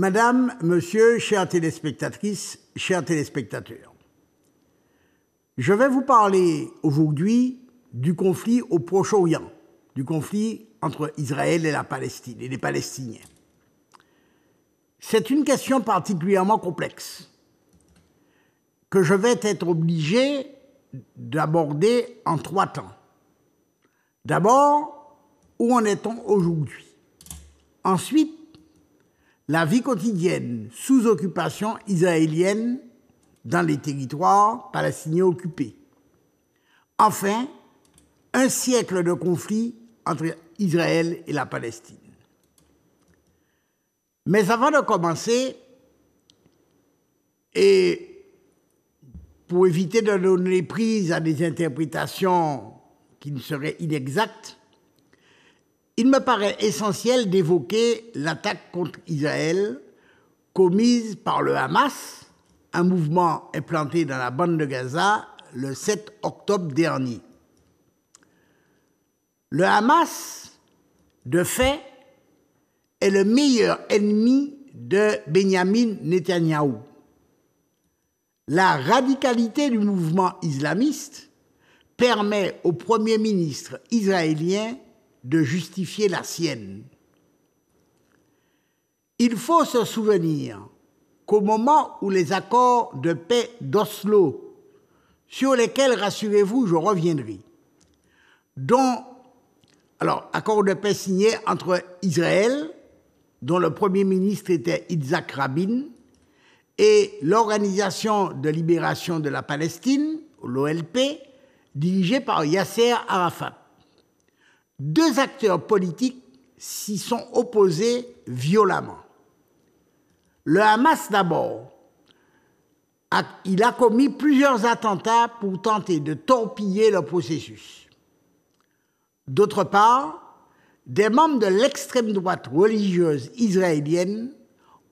Madame, Monsieur, chères téléspectatrices, chers téléspectateurs, je vais vous parler aujourd'hui du conflit au Proche-Orient, du conflit entre Israël et la Palestine et les Palestiniens. C'est une question particulièrement complexe que je vais être obligé d'aborder en 3 temps. D'abord, où en est-on aujourd'hui? Ensuite, la vie quotidienne sous occupation israélienne dans les territoires palestiniens occupés. Enfin, un siècle de conflit entre Israël et la Palestine. Mais avant de commencer, et pour éviter de donner prise à des interprétations qui ne seraient inexactes, il me paraît essentiel d'évoquer l'attaque contre Israël commise par le Hamas, un mouvement implanté dans la bande de Gaza le 7 octobre dernier. Le Hamas, de fait, est le meilleur ennemi de Benyamin Netanyahou. La radicalité du mouvement islamiste permet au Premier ministre israélien de justifier la sienne. Il faut se souvenir qu'au moment où les accords de paix d'Oslo, sur lesquels, rassurez-vous, je reviendrai, accord de paix signé entre Israël, dont le Premier ministre était Yitzhak Rabin, et l'Organisation de libération de la Palestine, l'OLP, dirigée par Yasser Arafat. 2 acteurs politiques s'y sont opposés violemment. Le Hamas d'abord, il a commis plusieurs attentats pour tenter de torpiller le processus. D'autre part, des membres de l'extrême droite religieuse israélienne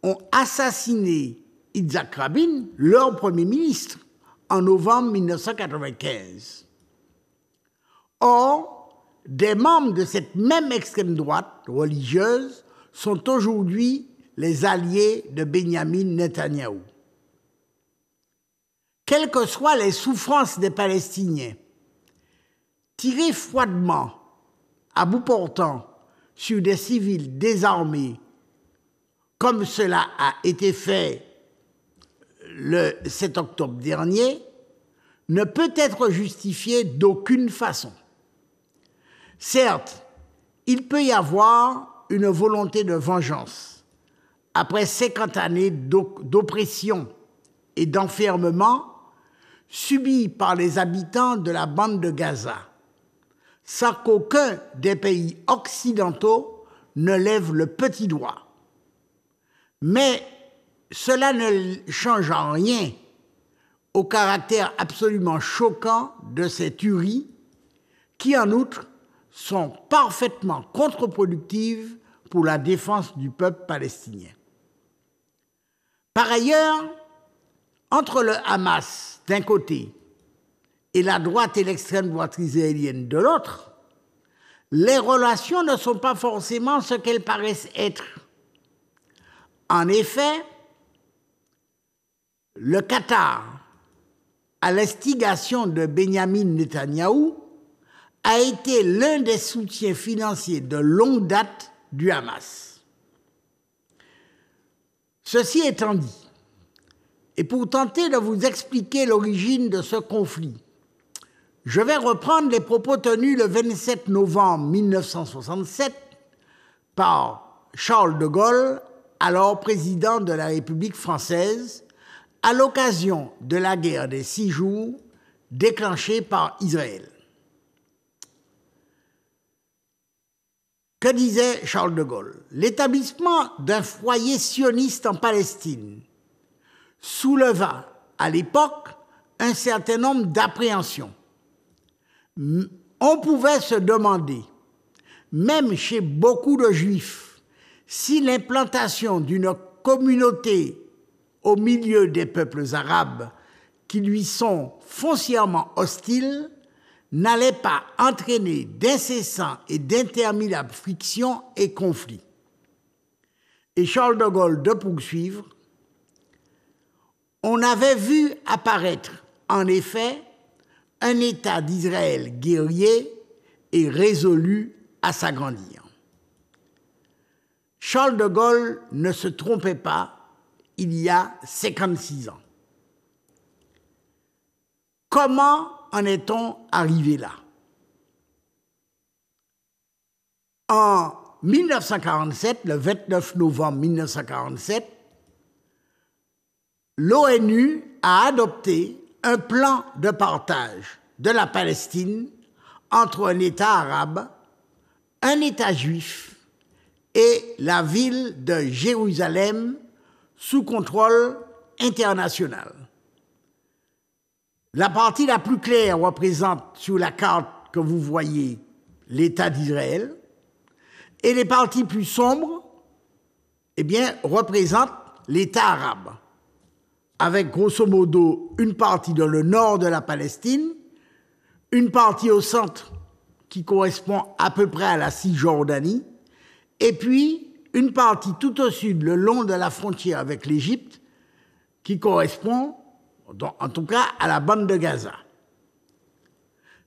ont assassiné Yitzhak Rabin, leur Premier ministre, en novembre 1995. Or, des membres de cette même extrême droite religieuse sont aujourd'hui les alliés de Benyamin Netanyahou. Quelles que soient les souffrances des Palestiniens, tirer froidement, à bout portant, sur des civils désarmés, comme cela a été fait le 7 octobre dernier, ne peut être justifié d'aucune façon. Certes, il peut y avoir une volonté de vengeance après 50 années d'oppression et d'enfermement subis par les habitants de la bande de Gaza, sans qu'aucun des pays occidentaux ne lève le petit doigt. Mais cela ne change en rien au caractère absolument choquant de ces tueries qui, en outre, sont parfaitement contre-productives pour la défense du peuple palestinien. Par ailleurs, entre le Hamas d'un côté et la droite et l'extrême droite israélienne de l'autre, les relations ne sont pas forcément ce qu'elles paraissent être. En effet, le Qatar, à l'instigation de Benyamin Netanyahou, a été l'un des soutiens financiers de longue date du Hamas. Ceci étant dit, et pour tenter de vous expliquer l'origine de ce conflit, je vais reprendre les propos tenus le 27 novembre 1967 par Charles de Gaulle, alors président de la République française, à l'occasion de la guerre des 6 jours déclenchée par Israël. Que disait Charles de Gaulle? L'établissement d'un foyer sioniste en Palestine souleva à l'époque un certain nombre d'appréhensions. On pouvait se demander, même chez beaucoup de juifs, si l'implantation d'une communauté au milieu des peuples arabes qui lui sont foncièrement hostiles n'allait pas entraîner d'incessants et d'interminables frictions et conflits. et Charles de Gaulle de poursuivre, on avait vu apparaître, en effet, un État d'Israël guerrier et résolu à s'agrandir. Charles de Gaulle ne se trompait pas il y a 56 ans. Comment en est-on arrivé là? En 1947, le 29 novembre 1947, l'ONU a adopté un plan de partage de la Palestine entre un État arabe, un État juif et la ville de Jérusalem sous contrôle international. La partie la plus claire représente sur la carte que vous voyez l'État d'Israël et les parties plus sombres représentent l'État arabe, avec grosso modo une partie dans le nord de la Palestine, une partie au centre qui correspond à peu près à la Cisjordanie, et puis une partie tout au sud, le long de la frontière avec l'Égypte, qui correspond, en tout cas, à la bande de Gaza.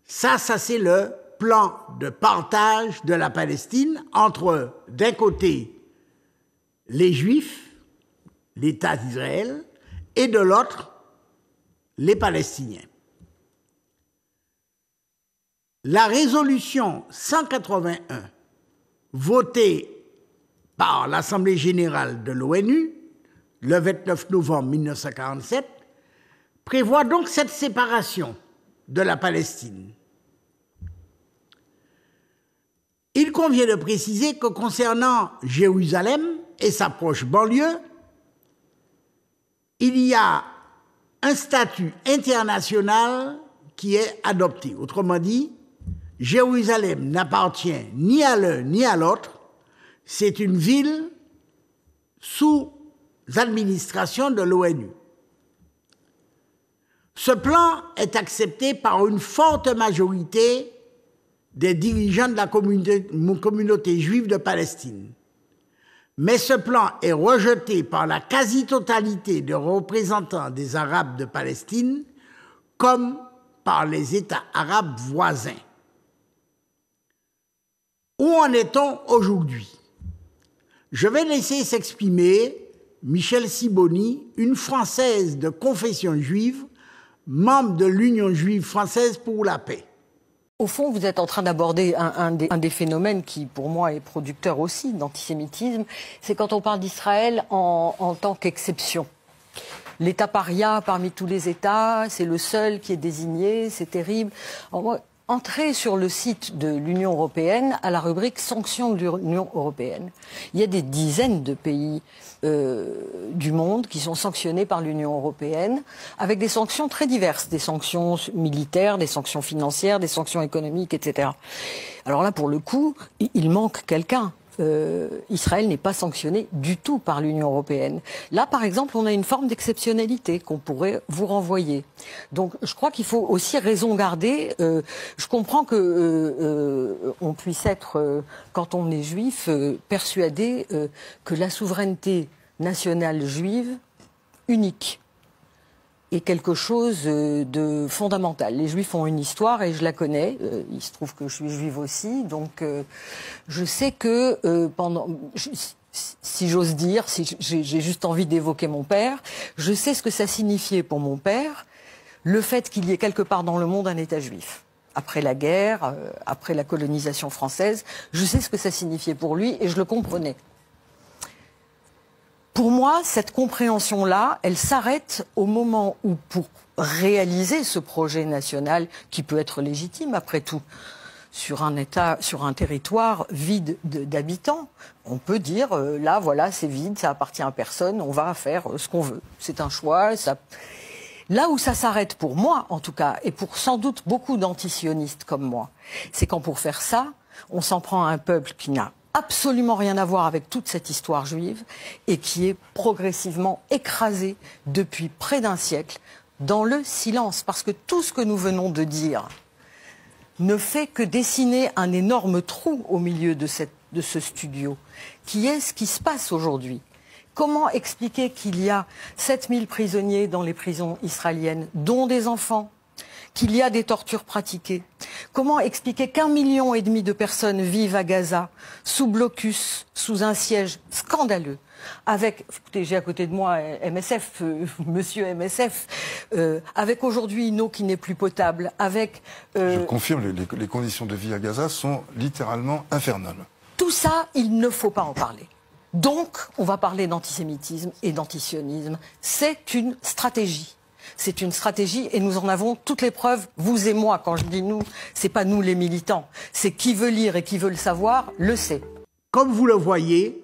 Ça c'est le plan de partage de la Palestine entre, d'un côté, les Juifs, l'État d'Israël, et de l'autre, les Palestiniens. La résolution 181, votée par l'Assemblée générale de l'ONU, le 29 novembre 1947, prévoit donc cette séparation de la Palestine. Il convient de préciser que concernant Jérusalem et sa proche banlieue, il y a un statut international qui est adopté. Autrement dit, Jérusalem n'appartient ni à l'un ni à l'autre, c'est une ville sous administration de l'ONU. Ce plan est accepté par une forte majorité des dirigeants de la communauté juive de Palestine. Mais ce plan est rejeté par la quasi-totalité des représentants des Arabes de Palestine comme par les États arabes voisins. Où en est-on aujourd'hui? Je vais laisser s'exprimer Michèle Sibony, une Française de confession juive, membre de l'Union juive française pour la paix. Au fond, vous êtes en train d'aborder un des phénomènes qui, pour moi, est producteur aussi d'antisémitisme, c'est quand on parle d'Israël en tant qu'exception. L'État paria parmi tous les États, c'est le seul qui est désigné, c'est terrible. Alors moi, entrez sur le site de l'Union européenne à la rubrique sanctions de l'Union européenne. Il y a des dizaines de pays du monde qui sont sanctionnés par l'Union européenne avec des sanctions très diverses, des sanctions militaires, des sanctions financières, des sanctions économiques, etc. Alors là, pour le coup, il manque quelqu'un. Israël n'est pas sanctionné du tout par l'Union européenne. Là, par exemple, on a une forme d'exceptionnalité qu'on pourrait vous renvoyer. Donc, je crois qu'il faut aussi raison garder. Je comprends que on puisse être, quand on est juif, persuadé que la souveraineté nationale juive unique est quelque chose de fondamental. Les Juifs ont une histoire et je la connais. Il se trouve que je suis juive aussi, donc je sais que si j'ose dire, si j'ai juste envie d'évoquer mon père, je sais ce que ça signifiait pour mon père, le fait qu'il y ait quelque part dans le monde un État juif. Après la guerre, après la colonisation française, je sais ce que ça signifiait pour lui et je le comprenais. Pour moi, cette compréhension-là, elle s'arrête au moment où, pour réaliser ce projet national, qui peut être légitime après tout, sur un État, sur un territoire vide d'habitants, on peut dire, là, voilà, c'est vide, ça appartient à personne, on va faire ce qu'on veut. C'est un choix. Là où ça s'arrête pour moi, en tout cas, et pour sans doute beaucoup d'antisionistes comme moi, c'est quand pour faire ça, on s'en prend à un peuple qui n'a absolument rien à voir avec toute cette histoire juive et qui est progressivement écrasé depuis près d'un siècle dans le silence. Parce que tout ce que nous venons de dire ne fait que dessiner un énorme trou au milieu de cette de ce studio, qui est ce qui se passe aujourd'hui. Comment expliquer qu'il y a 7000 prisonniers dans les prisons israéliennes, dont des enfants, qu'il y a des tortures pratiquées? Comment expliquer qu'1,5 million de personnes vivent à Gaza, sous blocus, sous un siège scandaleux, avec, écoutez, j'ai à côté de moi MSF, monsieur MSF, avec aujourd'hui une eau qui n'est plus potable, avec... Je confirme, les conditions de vie à Gaza sont littéralement infernales. Tout ça, il ne faut pas en parler. Donc, on va parler d'antisémitisme et d'antisionisme. C'est une stratégie. C'est une stratégie et nous en avons toutes les preuves, vous et moi. Quand je dis nous, c'est pas nous les militants. C'est qui veut lire et qui veut le savoir, le sait. Comme vous le voyez,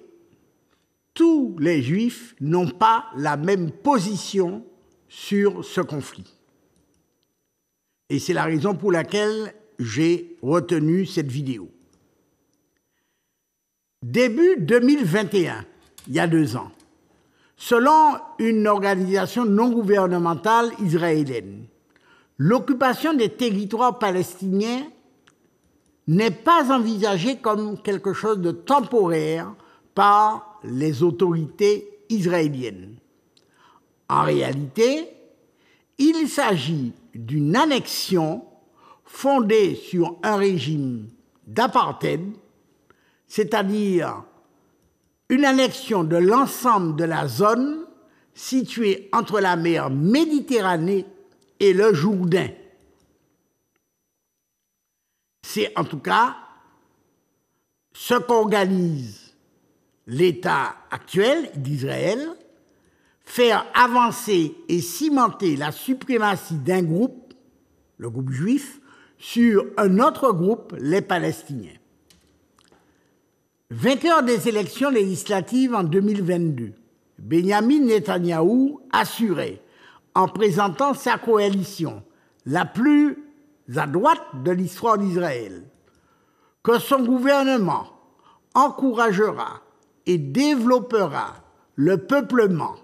tous les Juifs n'ont pas la même position sur ce conflit. Et c'est la raison pour laquelle j'ai retenu cette vidéo. Début 2021, il y a 2 ans, selon une organisation non gouvernementale israélienne, l'occupation des territoires palestiniens n'est pas envisagée comme quelque chose de temporaire par les autorités israéliennes. En réalité, il s'agit d'une annexion fondée sur un régime d'apartheid, c'est-à-dire une annexion de l'ensemble de la zone située entre la mer Méditerranée et le Jourdain. C'est en tout cas ce qu'organise l'État actuel d'Israël, faire avancer et cimenter la suprématie d'un groupe, le groupe juif, sur un autre groupe, les Palestiniens. Vainqueur des élections législatives en 2022, Benyamin Netanyahou assurait, en présentant sa coalition, la plus à droite de l'histoire d'Israël, que son gouvernement encouragera et développera le peuplement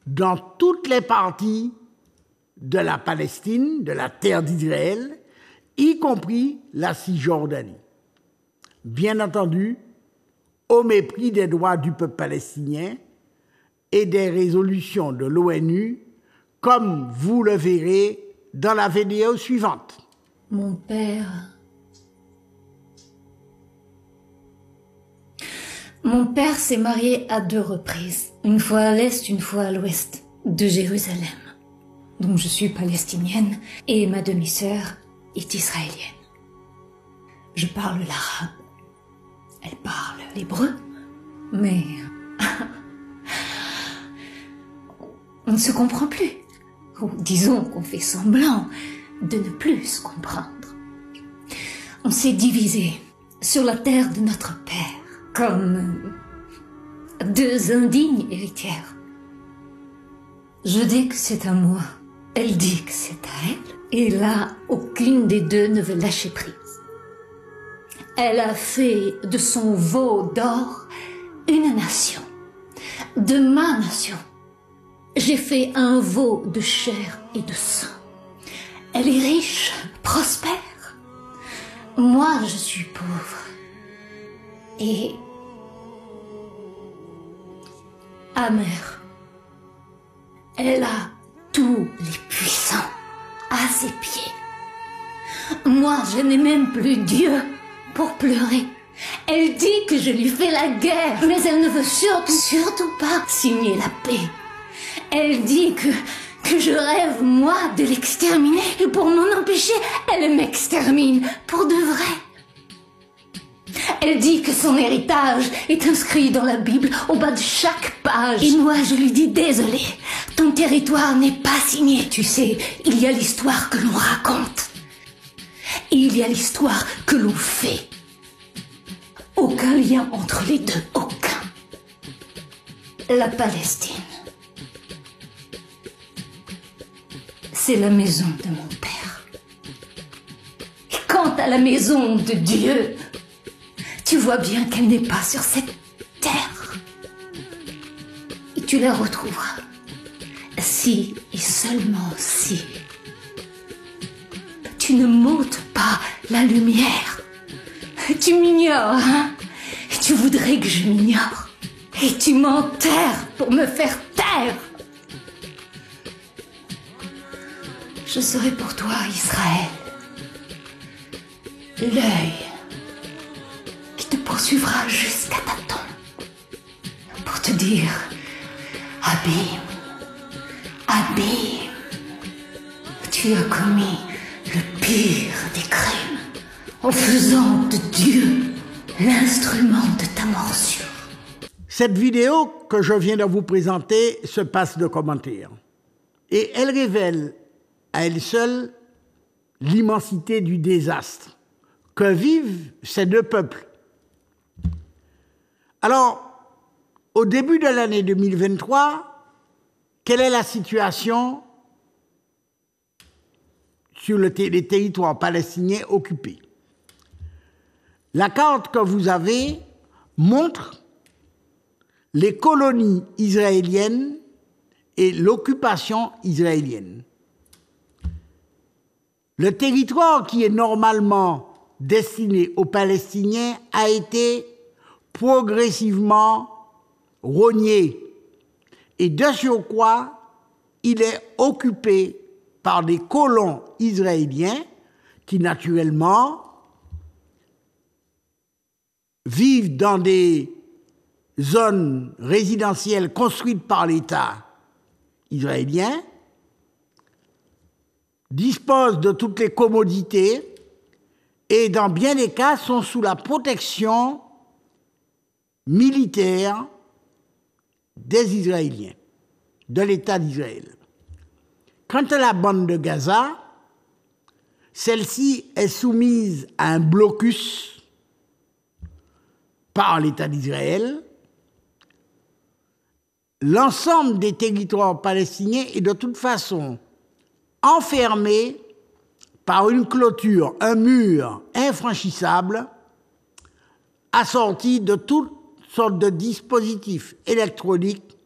dans toutes les parties de la Palestine, de la terre d'Israël, y compris la Cisjordanie. Bien entendu, au mépris des droits du peuple palestinien et des résolutions de l'ONU, comme vous le verrez dans la vidéo suivante. Mon père s'est marié à 2 reprises, une fois à l'est, une fois à l'ouest de Jérusalem. Donc je suis palestinienne et ma demi-sœur est israélienne. Je parle l'arabe. Elle parle l'hébreu, mais on ne se comprend plus. Ou disons qu'on fait semblant de ne plus se comprendre. On s'est divisé sur la terre de notre père, comme 2 indignes héritières. Je dis que c'est à moi, elle dit que c'est à elle, et là, aucune des 2 ne veut lâcher prise. Elle a fait de son veau d'or une nation, de ma nation. J'ai fait un veau de chair et de sang. Elle est riche, prospère. Moi, je suis pauvre. Et amère. Elle a tous les puissants à ses pieds. Moi, je n'ai même plus Dieu pour pleurer. Elle dit que je lui fais la guerre, mais elle ne veut surtout pas signer la paix. Elle dit que je rêve, moi, de l'exterminer, et pour m'en empêcher, elle m'extermine, pour de vrai. Elle dit que son héritage est inscrit dans la Bible, au bas de chaque page. Et moi, je lui dis, désolé, ton territoire n'est pas signé. Tu sais, il y a l'histoire que l'on raconte. Et il y a l'histoire que l'on fait. Aucun lien entre les 2, aucun. La Palestine, c'est la maison de mon père. Et quant à la maison de Dieu, tu vois bien qu'elle n'est pas sur cette terre. Et tu la retrouveras si et seulement si tu ne m'ôtes pas la lumière. Tu m'ignores, hein? tu voudrais que je m'ignore. Et tu m'enterres pour me faire taire. Je serai pour toi, Israël, l'œil qui te poursuivra jusqu'à ta tombe pour te dire: abîme, abîme, tu as commis le pire des crimes en faisant de Dieu l'instrument de ta morsure. Cette vidéo que je viens de vous présenter se passe de commentaires. Et elle révèle à elle seule l'immensité du désastre que vivent ces deux peuples. Alors, au début de l'année 2023, quelle est la situation sur les territoires palestiniens occupés? La carte que vous avez montre les colonies israéliennes et l'occupation israélienne. Le territoire qui est normalement destiné aux Palestiniens a été progressivement rogné. Et de surcroît, il est occupé par des colons israéliens qui, naturellement, vivent dans des zones résidentielles construites par l'État israélien, disposent de toutes les commodités et, dans bien des cas, sont sous la protection militaire des Israéliens, de l'État d'Israël. Quant à la bande de Gaza, celle-ci est soumise à un blocus par l'État d'Israël. L'ensemble des territoires palestiniens est de toute façon enfermé par une clôture, un mur infranchissable, assorti de toutes sortes de dispositifs électroniques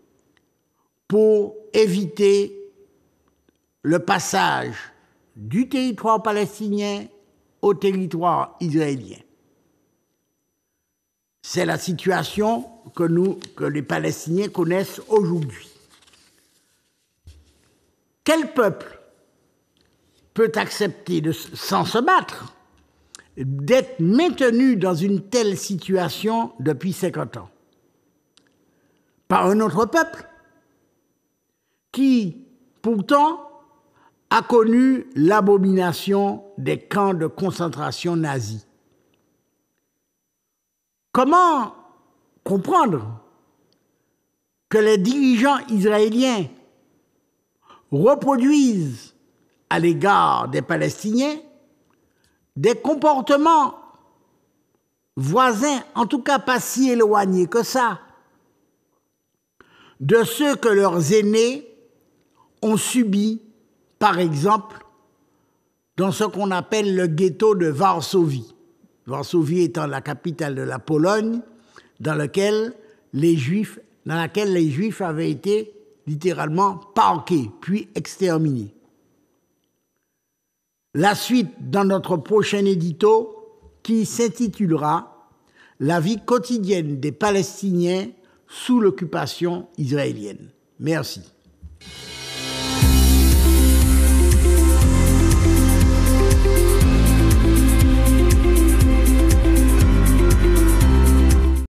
pour éviter le passage du territoire palestinien au territoire israélien. C'est la situation que les Palestiniens connaissent aujourd'hui. Quel peuple peut accepter, sans se battre, d'être maintenu dans une telle situation depuis 50 ans par un autre peuple qui, pourtant, a connu l'abomination des camps de concentration nazis? Comment comprendre que les dirigeants israéliens reproduisent à l'égard des Palestiniens des comportements voisins, en tout cas pas si éloignés que ça, de ceux que leurs aînés ont subis, par exemple, dans ce qu'on appelle le ghetto de Varsovie. Varsovie étant la capitale de la Pologne, dans laquelle les Juifs avaient été littéralement parqués, puis exterminés. La suite dans notre prochain édito qui s'intitulera « La vie quotidienne des Palestiniens sous l'occupation israélienne ». Merci.